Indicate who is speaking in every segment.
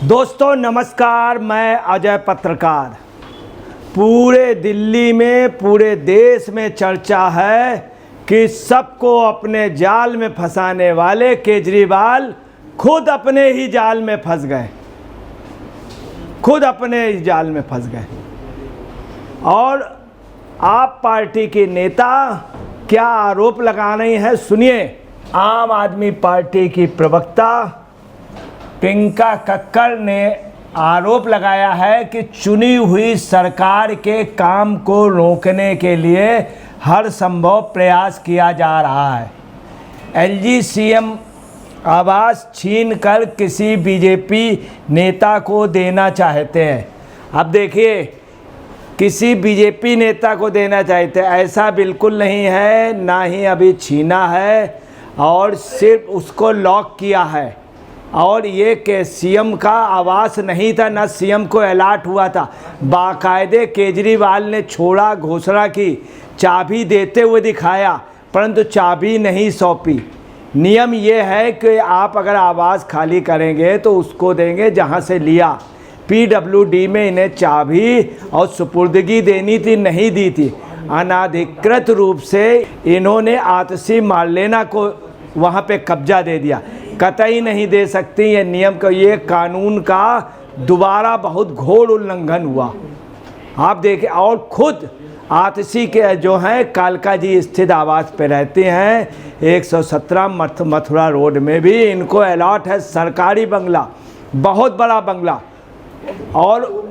Speaker 1: दोस्तों नमस्कार, मैं अजय पत्रकार। पूरे दिल्ली में, पूरे देश में चर्चा है कि सबको अपने जाल में फंसाने वाले केजरीवाल खुद अपने ही जाल में फंस गए, खुद अपने ही जाल में फंस गए। और आप पार्टी के नेता क्या आरोप लगा रही हैं, सुनिए। आम आदमी पार्टी की प्रवक्ता प्रियंका कक्कड़ ने आरोप लगाया है कि चुनी हुई सरकार के काम को रोकने के लिए हर संभव प्रयास किया जा रहा है। एलजी सीएम आवास छीनकर किसी बीजेपी नेता को देना चाहते हैं। अब देखिए, किसी बीजेपी नेता को देना चाहते हैं, ऐसा बिल्कुल नहीं है, ना ही अभी छीना है और सिर्फ उसको लॉक किया है। और ये कि सीएम का आवास नहीं था, ना सीएम को अलॉट हुआ था। बाकायदे केजरीवाल ने छोड़ा, घोषणा की, चाबी देते हुए दिखाया, परंतु चाबी नहीं सौंपी। नियम ये है कि आप अगर आवास खाली करेंगे तो उसको देंगे जहां से लिया। पीडब्ल्यूडी में इन्हें चाबी और सुपुर्दगी देनी थी, नहीं दी थी। अनाधिकृत रूप से इन्होंने आतिशी मारलेना को वहां पे कब्जा दे दिया। कतई नहीं दे सकती, ये नियम का, ये कानून का दोबारा बहुत घोर उल्लंघन हुआ। आप देखें, और खुद आतिशी के जो हैं कालका जी स्थित आवास पे रहते हैं, 117 मथुरा रोड में भी इनको अलॉट है सरकारी बंगला, बहुत बड़ा बंगला, और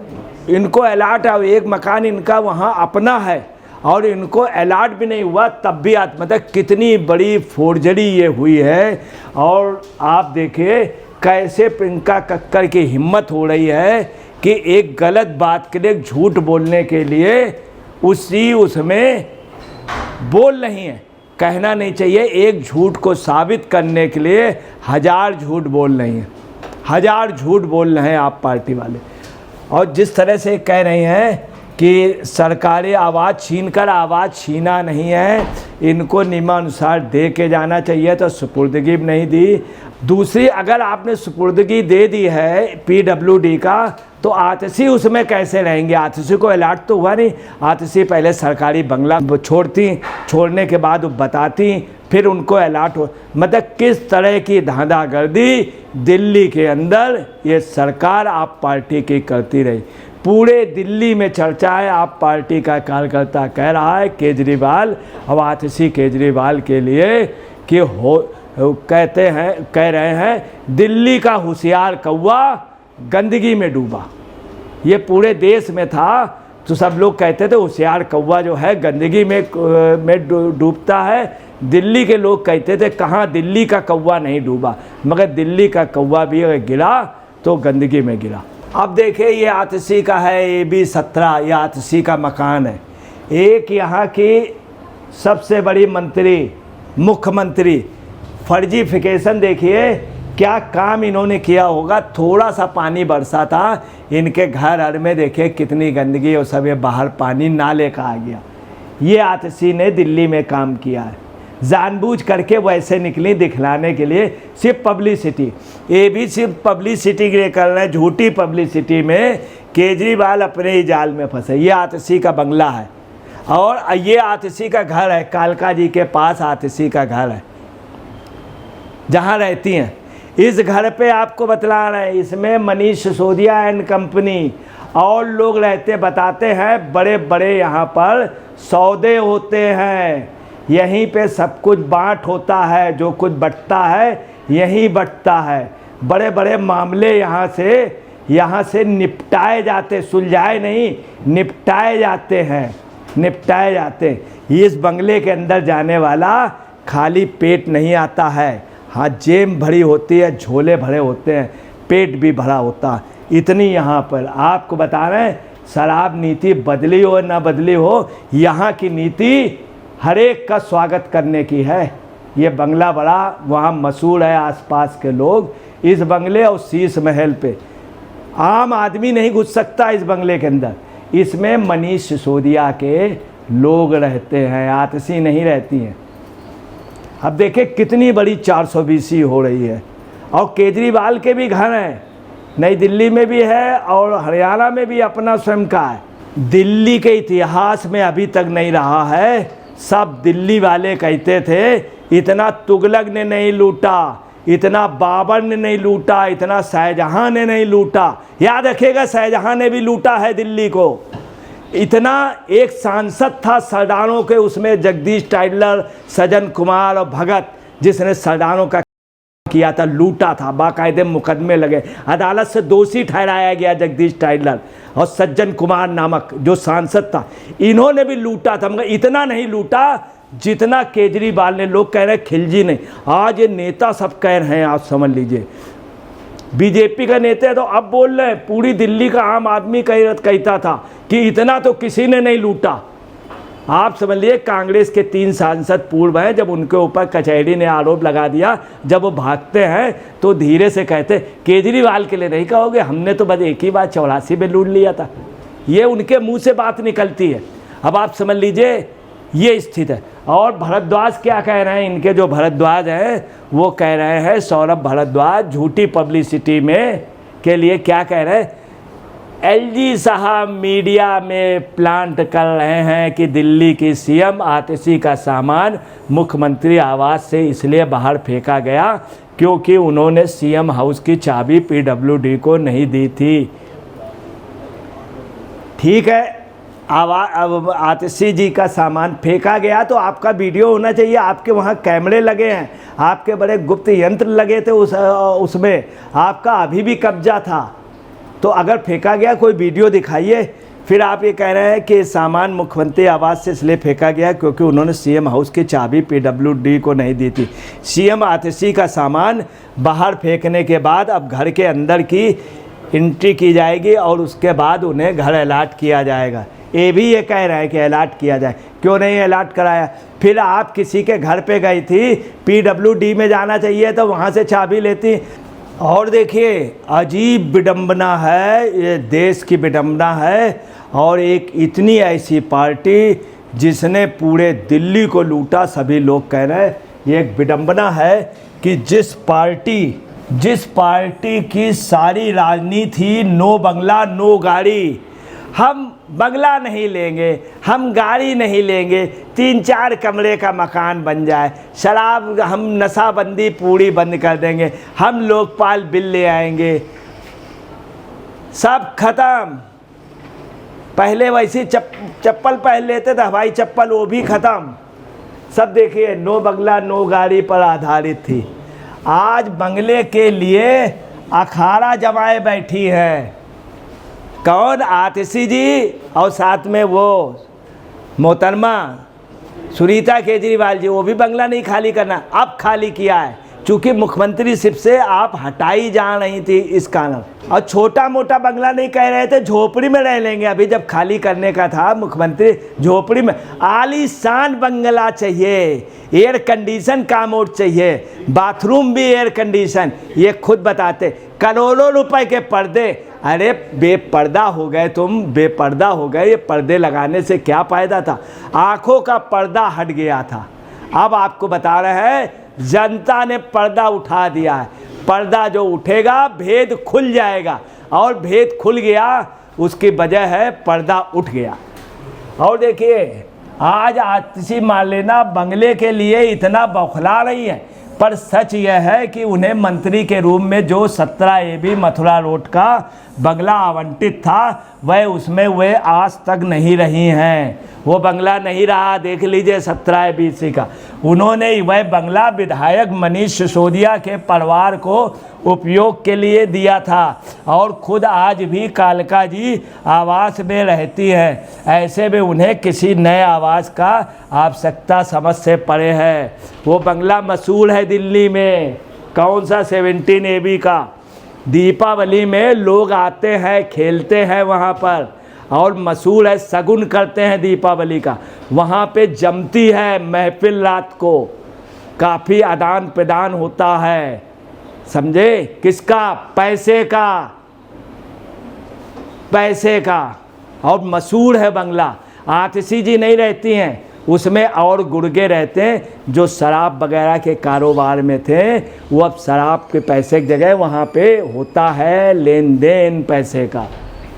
Speaker 1: इनको अलॉट है। एक मकान इनका वहाँ अपना है और इनको अलॉट भी नहीं हुआ, तब भी मतलब कितनी बड़ी फोर्जरी ये हुई है। और आप देखिए कैसे प्रियंका कक्कड़ की हिम्मत हो रही है कि एक गलत बात के लिए, झूठ बोलने के लिए उसमें बोल रही है। कहना नहीं चाहिए, एक झूठ को साबित करने के लिए 1000 झूठ बोल रही हैं, 1000 झूठ बोल रहे हैं आप पार्टी वाले। और जिस तरह से कह रहे हैं कि सरकारी आवाज़ छीनकर, आवाज़ छीना नहीं है, इनको नियमानुसार दे के जाना चाहिए, तो सुपुर्दगी भी नहीं दी। दूसरी, अगर आपने सुपुर्दगी दे दी है पीडब्ल्यूडी का, तो आतिशी उसमें कैसे रहेंगे? आतिशी को अलॉट तो हुआ नहीं। आतिशी पहले सरकारी बंगला छोड़ती, छोड़ने के बाद वो बताती, फिर उनको अलॉट हो। मतलब किस तरह की धांधागर्दी दिल्ली के अंदर ये सरकार आप पार्टी की करती रही। पूरे दिल्ली में चर्चा है, आप पार्टी का कार्यकर्ता कह रहा है केजरीवाल, अब आतिशी केजरीवाल के लिए कि कह रहे हैं दिल्ली का होशियार कौवा गंदगी में डूबा। ये पूरे देश में था तो सब लोग कहते थे होशियार कौवा जो है गंदगी में डूबता है। दिल्ली के लोग कहते थे कहाँ दिल्ली का कौवा नहीं डूबा, मगर दिल्ली का कौवा भी अगर गिरा तो गंदगी में गिरा। अब देखिए, ये आतिशी का है AB 17, ये आतिशी का मकान है। एक यहाँ की सबसे बड़ी मंत्री, मुख्यमंत्री, फर्जीफिकेशन देखिए क्या काम इन्होंने किया होगा। थोड़ा सा पानी बरसा था, इनके घर में देखिए कितनी गंदगी, और सब ये बाहर पानी नाले का आ गया। ये आतिशी ने दिल्ली में काम किया है, जानबूझ करके वैसे निकली दिखलाने के लिए, सिर्फ पब्लिसिटी। ये भी सिर्फ पब्लिसिटी के लिए कर रहे हैं, झूठी पब्लिसिटी में केजरीवाल अपने ही जाल में फंसे। ये आतिशी का बंगला है और ये आतिशी का घर है, कालका जी के पास आतिशी का घर है जहाँ रहती हैं। इस घर पे आपको बतला रहे हैं, इसमें मनीष सिसोदिया एंड कंपनी और लोग रहते, बताते हैं बड़े बड़े यहाँ पर सौदे होते हैं, यहीं पे सब कुछ बांट होता है, जो कुछ बंटता है यहीं बंटता है। बड़े बड़े मामले यहाँ से निपटाए जाते, सुलझाए नहीं, निपटाए जाते हैं, निपटाए जाते हैं। इस बंगले के अंदर जाने वाला खाली पेट नहीं आता है, हाँ जेब भरी होती है, झोले भरे होते हैं, पेट भी भरा होता है। इतनी यहाँ पर आपको बता रहे हैं, शराब नीति बदली हो ना बदली हो, यहाँ की नीति हर एक का स्वागत करने की है। ये बंगला बड़ा वहाँ मशहूर है, आसपास के लोग इस बंगले और शीश महल पे, आम आदमी नहीं घुस सकता इस बंगले के अंदर। इसमें मनीष सिसोदिया के लोग रहते हैं, आतिशी नहीं रहती हैं। अब देखिए कितनी बड़ी 420 हो रही है। और केजरीवाल के भी घर हैं, नई दिल्ली में भी है और हरियाणा में भी अपना स्वयं का है। दिल्ली के इतिहास में अभी तक नहीं रहा है। सब दिल्ली वाले कहते थे इतना तुगलक ने नहीं लूटा, इतना बाबर ने नहीं लूटा, इतना शाहजहां ने नहीं लूटा। याद रखिएगा, शाहजहां ने भी लूटा है दिल्ली को। इतना एक सांसद था सरदारों के, उसमें जगदीश टाइटलर, सज्जन कुमार और भगत, जिसने सरदारों का किया था, लूटा था। बाकायदे मुकदमे लगे, अदालत से दोषी ठहराया गया जगदीश टाइटलर और सज्जन कुमार नामक जो सांसद था, इन्होंने भी लूटा था, मगर इतना नहीं लूटा जितना केजरीवाल ने। लोग कह रहे हैं खिलजी ने, आज ये नेता सब कह रहे हैं, आप समझ लीजिए। बीजेपी का नेता तो अब बोल रहे हैं, पूरी दिल्ली का आम आदमी कहता था कि इतना तो किसी ने नहीं लूटा। आप समझ लीजिए, कांग्रेस के 3 सांसद पूर्व हैं, जब उनके ऊपर कचहरी ने आरोप लगा दिया, जब वो भागते हैं तो धीरे से कहते केजरीवाल के लिए नहीं कहोगे, हमने तो बस एक ही बार 84 में लूट लिया था। ये उनके मुंह से बात निकलती है। अब आप समझ लीजिए ये स्थिति है। और भारद्वाज क्या कह रहे हैं, इनके जो भारद्वाज हैं वो कह रहे हैं, सौरभ भारद्वाज झूठी पब्लिसिटी में के लिए क्या कह रहे हैं, एलजी साहब मीडिया में प्लांट कर रहे हैं कि दिल्ली की सीएम आतिशी का सामान मुख्यमंत्री आवास से इसलिए बाहर फेंका गया क्योंकि उन्होंने सीएम हाउस की चाबी पीडब्ल्यूडी को नहीं दी थी। ठीक है, अब आतिशी जी का सामान फेंका गया तो आपका वीडियो होना चाहिए, आपके वहाँ कैमरे लगे हैं, आपके बड़े गुप्त यंत्र लगे थे उसमें, आपका अभी भी कब्जा था। तो अगर फेंका गया कोई वीडियो दिखाइए। फिर आप ये कह रहे हैं कि सामान मुख्यमंत्री आवास से इसलिए फेंका गया क्योंकि उन्होंने सीएम हाउस की चाबी पीडब्ल्यूडी को नहीं दी थी। सीएम आतिशी का सामान बाहर फेंकने के बाद अब घर के अंदर की एंट्री की जाएगी और उसके बाद उन्हें घर अलॉट किया जाएगा। ये भी ये कह रहे हैं कि अलॉट किया जाए, क्यों नहीं अलॉट कराया? फिर आप किसी के घर पे गई थी, पीडब्ल्यूडी में जाना चाहिए तो वहाँ से चाबी लेती। और देखिए अजीब विडंबना है, ये देश की विडंबना है। और एक इतनी ऐसी पार्टी जिसने पूरे दिल्ली को लूटा, सभी लोग कह रहे हैं ये एक विडंबना है कि जिस पार्टी की सारी राजनीति नो बंगला नो गाड़ी, हम बंगला नहीं लेंगे, हम गाड़ी नहीं लेंगे, 3-4 कमरे का मकान बन जाए, शराब हम नशाबंदी पूरी बंद कर देंगे, हम लोकपाल बिल ले आएंगे, सब खत्म। पहले वैसी चप्पल पहन लेते थे, हवाई चप्पल, वो भी खत्म। सब देखिए नो बंगला नो गाड़ी पर आधारित थी। आज बंगले के लिए अखाड़ा जमाए बैठी है। कौन? आतिशी जी और साथ में वो मोहतरमा सुनीता केजरीवाल जी। वो भी बंगला नहीं खाली करना, अब खाली किया है चूँकि मुख्यमंत्री शिप से आप हटाई जा रही थी इस कारण। और छोटा मोटा बंगला नहीं कह रहे थे, झोपड़ी में रह लेंगे। अभी जब खाली करने का था मुख्यमंत्री, झोपड़ी में आलीशान बंगला चाहिए, एयर कंडीशन का मोड चाहिए, बाथरूम भी एयर कंडीशन। ये खुद बताते, करोड़ों रुपए के पर्दे। अरे बेपर्दा हो गए तुम, बेपर्दा हो गए। ये पर्दे लगाने से क्या फ़ायदा था? आँखों का पर्दा हट गया था। अब आपको बता रहे हैं जनता ने पर्दा उठा दिया है। पर्दा जो उठेगा भेद खुल जाएगा, और भेद खुल गया उसकी वजह है पर्दा उठ गया। और देखिए आज आतिशी मान लेना बंगले के लिए इतना बौखला रही है, पर सच यह है कि उन्हें मंत्री के रूम में जो 17 AB मथुरा रोड का बंगला आवंटित था, वह उसमें वे आज तक नहीं रही हैं। वो बंगला नहीं रहा, देख लीजिए 17 ABC का। उन्होंने वह बंगला विधायक मनीष सिसोदिया के परिवार को उपयोग के लिए दिया था, और खुद आज भी कालका जी आवास में रहती है। ऐसे में उन्हें किसी नए आवास का आवश्यकता समझ से परे है। वो बंगला मशहूर है दिल्ली में, कौन सा? 17 AB का। दीपावली में लोग आते हैं, खेलते हैं वहाँ पर, और मशहूर है, शगुन करते हैं दीपावली का। वहाँ पे जमती है महफिल, रात को काफ़ी आदान प्रदान होता है, समझे? किसका? पैसे का, पैसे का। और मशहूर है बंगला। आतिशी जी नहीं रहती हैं, उसमें और गुर्गे रहते हैं जो शराब वगैरह के कारोबार में थे, वो अब शराब के पैसे की जगह वहाँ पे होता है लेन देन पैसे का।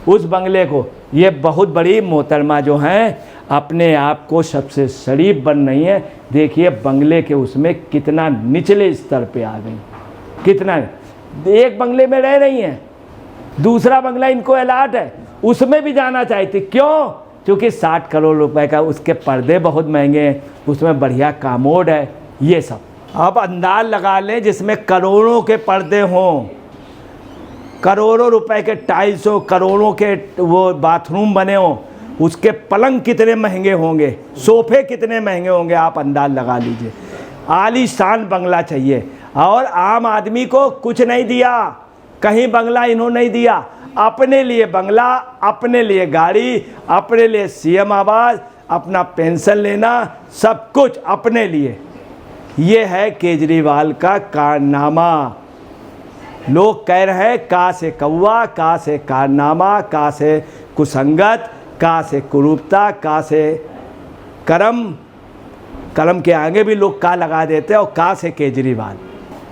Speaker 1: उस बंगले को ये बहुत बड़ी मोहतरमा जो हैं अपने आप को सबसे शरीफ बन रही है। देखिए बंगले के उसमें कितना निचले स्तर पे आ गई, कितना। एक बंगले में रह रही हैं, दूसरा बंगला इनको अलाट है, उसमें भी जाना चाहती। क्यों? क्योंकि 60 करोड़ रुपए का उसके पर्दे बहुत महंगे हैं, उसमें बढ़िया कामोड है, ये सब। अब अंदाज लगा लें जिसमें करोड़ों के पर्दे हों, करोड़ों रुपए के टाइल्स हो, करोड़ों के वो बाथरूम बने हों, उसके पलंग कितने महंगे होंगे, सोफे कितने महंगे होंगे, आप अंदाज लगा लीजिए। आलीशान बंगला चाहिए और आम आदमी को कुछ नहीं दिया, कहीं बंगला इन्होंने नहीं दिया। अपने लिए बंगला, अपने लिए गाड़ी, अपने लिए सीएम आवास, अपना पेंशन लेना, सब कुछ अपने लिए। ये है केजरीवाल का कारनामा। लोग कह रहे हैं का से कौवा, का से कारनामा, का से कुसंगत, का से कुरूपता, का से करम। कलम के आगे भी लोग का लगा देते हैं और का से केजरीवाल।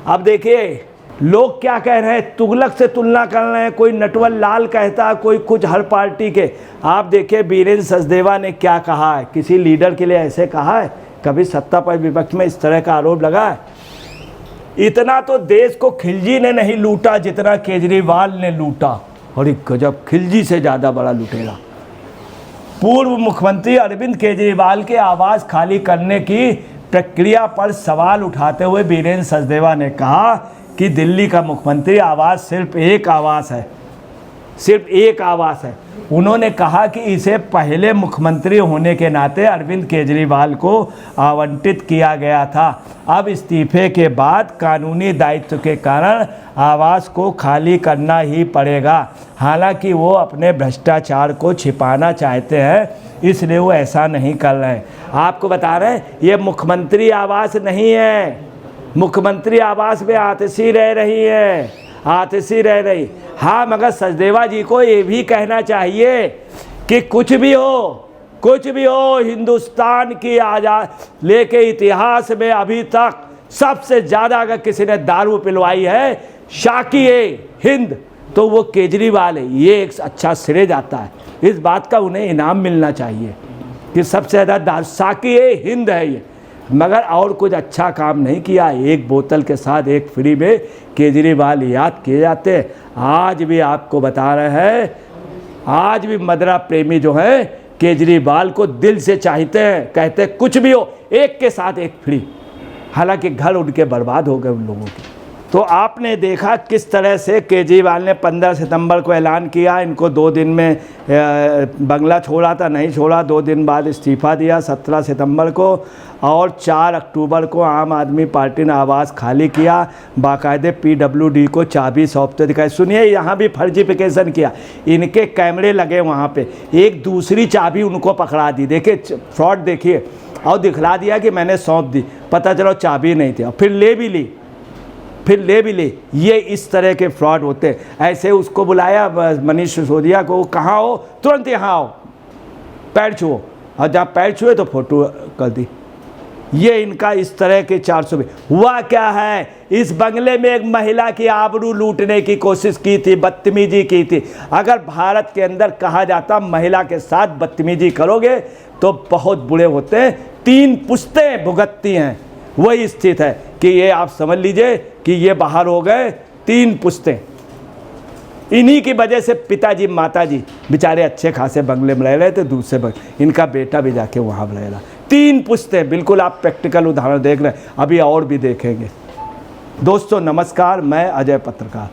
Speaker 1: अब देखिए लोग क्या कह रहे हैं, तुगलक से तुलना कर रहे हैं, कोई नटवर लाल कहता है, कोई कुछ, हर पार्टी के। आप देखिए बीरेंद्र सचदेवा ने क्या कहा है, किसी लीडर के लिए ऐसे कहा है कभी सत्ता पर विपक्ष में इस तरह का आरोप लगा है? इतना तो देश को खिलजी ने नहीं लूटा जितना केजरीवाल ने लूटा। और एक गजब, खिलजी से ज़्यादा बड़ा लुटेरा। पूर्व मुख्यमंत्री अरविंद केजरीवाल के आवास खाली करने की प्रक्रिया पर सवाल उठाते हुए बीरेंद्र सचदेवा ने कहा कि दिल्ली का मुख्यमंत्री आवास सिर्फ एक आवास है, सिर्फ एक आवास है। उन्होंने कहा कि इसे पहले मुख्यमंत्री होने के नाते अरविंद केजरीवाल को आवंटित किया गया था। अब इस्तीफे के बाद कानूनी दायित्व के कारण आवास को खाली करना ही पड़ेगा। हालांकि वो अपने भ्रष्टाचार को छिपाना चाहते हैं, इसलिए वो ऐसा नहीं कर रहे हैं। आपको बता रहे हैं ये मुख्यमंत्री आवास नहीं है, मुख्यमंत्री आवास में आतिशी रह रही है, आतिशी रह रही। हाँ, मगर सचदेवा जी को ये भी कहना चाहिए कि कुछ भी हो, हिंदुस्तान की आज़ाद लेके इतिहास में अभी तक सबसे ज़्यादा अगर किसी ने दारू पिलवाई है शाकी-ए-हिंद तो वो केजरीवाल है। ये एक अच्छा श्रेय जाता है, इस बात का उन्हें इनाम मिलना चाहिए कि सबसे ज़्यादा शाकी-ए-हिंद है ये। मगर और कुछ अच्छा काम नहीं किया। एक बोतल के साथ एक फ्री में केजरीवाल याद किए जाते हैं। आज भी आपको बता रहे हैं, आज भी मदरा प्रेमी जो हैं केजरीवाल को दिल से चाहते हैं, कहते हैं कुछ भी हो एक के साथ एक फ्री। हालांकि घर उनके बर्बाद हो गए उन लोगों के। तो आपने देखा किस तरह से केजरीवाल ने 15 सितंबर को ऐलान किया, इनको 2 दिन में बंगला छोड़ा था, नहीं छोड़ा, 2 दिन बाद इस्तीफा दिया 17 सितंबर को, और 4 अक्टूबर को आम आदमी पार्टी ने आवास खाली किया, बाकायदे PWD को चाबी सौंपते दिखाई। सुनिए यहाँ भी फर्जीफिकेशन किया, इनके कैमरे लगे वहाँ पे, एक दूसरी चाबी उनको पकड़ा दी। देखिए फ्रॉड देखिए, और दिखला दिया कि मैंने सौंप दी, पता चलो चाबी नहीं थी, और फिर ले भी ली। ये इस तरह के फ्रॉड होते हैं। ऐसे उसको बुलाया मनीष सिसोदिया को, कहाँ हो, तुरंत यहाँ आओ, पैर छुओ, और जहाँ पैर छुए तो फोटो कर दी। ये इनका इस तरह के 400 में हुआ क्या है, इस बंगले में एक महिला की आबरू लूटने की कोशिश की थी, बदतमीजी की थी। अगर भारत के अंदर कहा जाता महिला के साथ बदतमीजी करोगे तो बहुत बुरे होते हैं, 3 पुश्तें भुगतती हैं। वही स्थित है कि ये आप समझ लीजिए कि ये बाहर हो गए 3 पुश्तें। इन्हीं की वजह से पिताजी माताजी बेचारे अच्छे खासे बंगले में रह रहे थे, दूसरे बंगले, इनका बेटा भी जाके वहाँ रह रहा। 3 पुश्तें, बिल्कुल आप प्रैक्टिकल उदाहरण देख रहे हैं, अभी और भी देखेंगे। दोस्तों नमस्कार, मैं अजय पत्रकार।